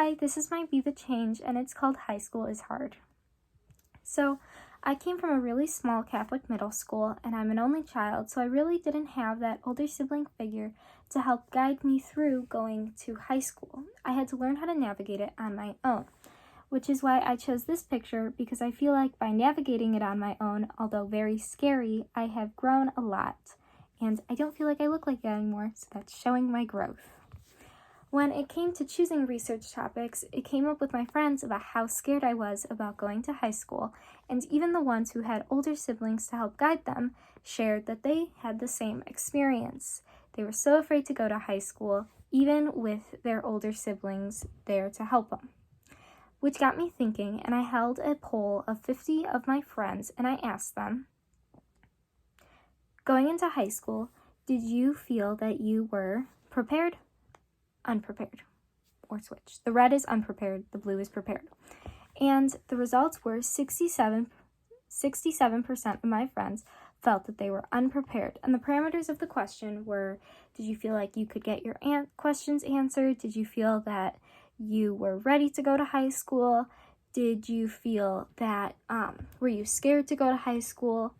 Hi, this is my Be the Change, and it's called High School is Hard. So, I came from a really small Catholic middle school, and I'm an only child, so I really didn't have that older sibling figure to help guide me through going to high school. I had to learn how to navigate it on my own, which is why I chose this picture, because I feel like by navigating it on my own, although very scary, I have grown a lot, and I don't feel like I look like that anymore, so that's showing my growth. When it came to choosing research topics, it came up with my friends about how scared I was about going to high school, and even the ones who had older siblings to help guide them shared that they had the same experience. They were so afraid to go to high school, even with their older siblings there to help them. Which got me thinking, and I held a poll of 50 of my friends, and I asked them, going into high school, did you feel that you were prepared? Unprepared, or switch. The red is unprepared, the blue is prepared. And the results were 67% of my friends felt that they were unprepared. And the parameters of the question were, did you feel like you could get your questions answered? Did you feel that you were ready to go to high school? Did you feel that, were you scared to go to high school?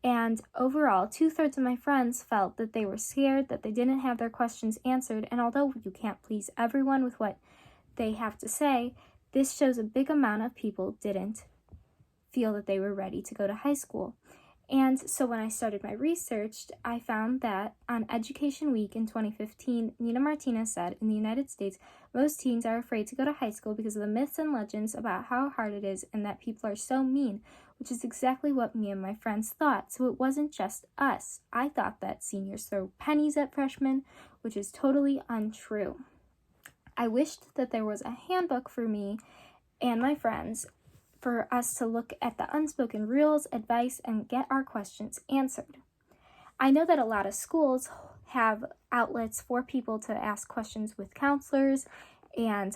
And overall, 2/3 of my friends felt that they were scared, that they didn't have their questions answered, and although you can't please everyone with what they have to say, this shows a big amount of people didn't feel that they were ready to go to high school. And so when I started my research, I found that on Education Week in 2015, Nina Martinez said, in the United States, most teens are afraid to go to high school because of the myths and legends about how hard it is and that people are so mean, which is exactly what me and my friends thought. So it wasn't just us. I thought that seniors throw pennies at freshmen, which is totally untrue. I wished that there was a handbook for me and my friends for us to look at the unspoken rules, advice, and get our questions answered. I know that a lot of schools have outlets for people to ask questions with counselors and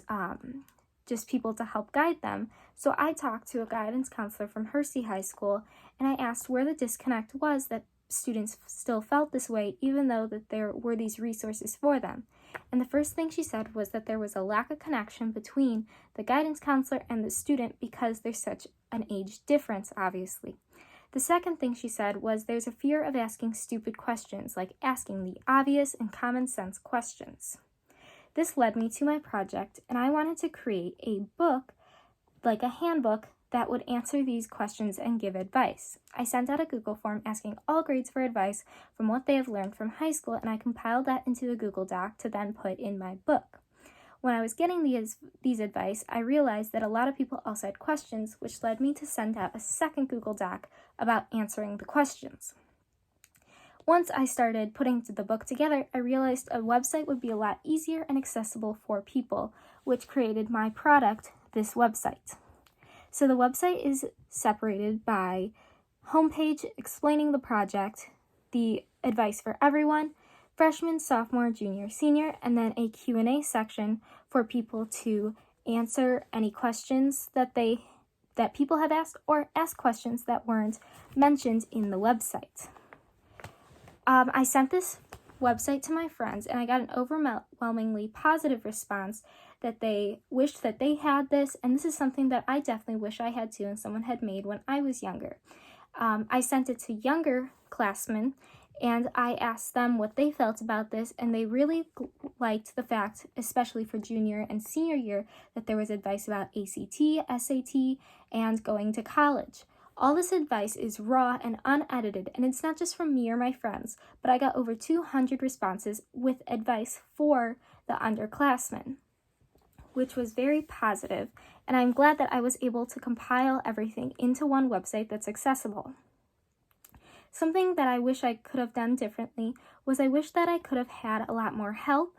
just people to help guide them. So I talked to a guidance counselor from Hersey High School, and I asked where the disconnect was that students still felt this way, even though that there were these resources for them. And the first thing she said was that there was a lack of connection between the guidance counselor and the student because there's such an age difference, obviously. The second thing she said was there's a fear of asking stupid questions, like asking the obvious and common sense questions. This led me to my project, and I wanted to create a book, like a handbook, that would answer these questions and give advice. I sent out a Google form asking all grades for advice from what they have learned from high school, and I compiled that into a Google Doc to then put in my book. When I was getting these advice, I realized that a lot of people also had questions, which led me to send out a second Google Doc about answering the questions. Once I started putting the book together, I realized a website would be a lot easier and accessible for people, which created my product, this website. So the website is separated by homepage explaining the project, the advice for everyone, freshman, sophomore, junior, senior, and then a Q&A section for people to answer any questions that people have asked or ask questions that weren't mentioned in the website. I sent this website to my friends, and I got an overwhelmingly positive response that they wished that they had this, and this is something that I definitely wish I had too and someone had made when I was younger. I sent it to younger classmen, and I asked them what they felt about this, and they really liked the fact, especially for junior and senior year, that there was advice about ACT, SAT, and going to college. All this advice is raw and unedited, and it's not just from me or my friends, but I got over 200 responses with advice for the underclassmen, which was very positive, and I'm glad that I was able to compile everything into one website that's accessible. Something that I wish I could have done differently was I wish that I could have had a lot more help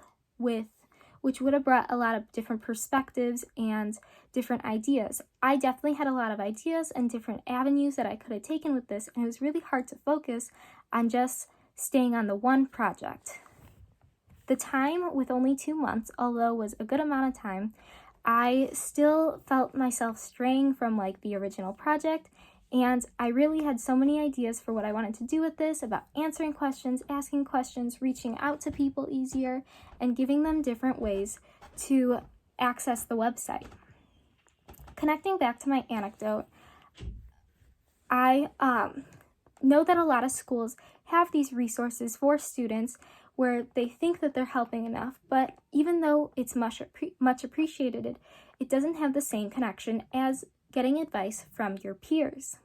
which would have brought a lot of different perspectives and different ideas. I definitely had a lot of ideas and different avenues that I could have taken with this, and it was really hard to focus on just staying on the one project. The time with only 2 months, although was a good amount of time, I still felt myself straying from the original project, and I really had so many ideas for what I wanted to do with this, about answering questions, asking questions, reaching out to people easier, and giving them different ways to access the website. Connecting back to my anecdote, I know that a lot of schools have these resources for students where they think that they're helping enough, but even though it's much appreciated, it doesn't have the same connection as getting advice from your peers.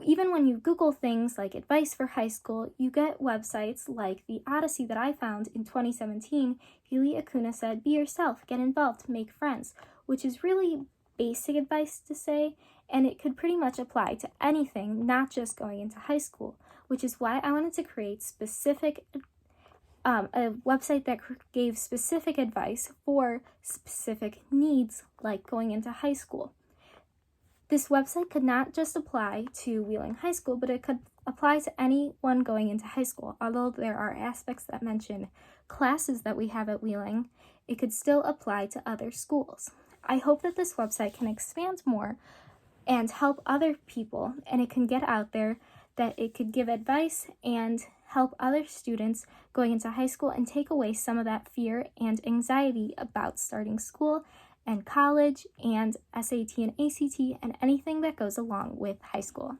Even when you Google things like advice for high school, you get websites like the Odyssey that I found in 2017. Haley Acuna said, "Be yourself, get involved, make friends," which is really basic advice to say, and it could pretty much apply to anything, not just going into high school, which is why I wanted to create a website that gave specific advice for specific needs, like going into high school. This website could not just apply to Wheeling High School, but it could apply to anyone going into high school. Although there are aspects that mention classes that we have at Wheeling, it could still apply to other schools. I hope that this website can expand more and help other people, and it can get out there, that it could give advice and help other students going into high school and take away some of that fear and anxiety about starting school and college and SAT and ACT and anything that goes along with high school.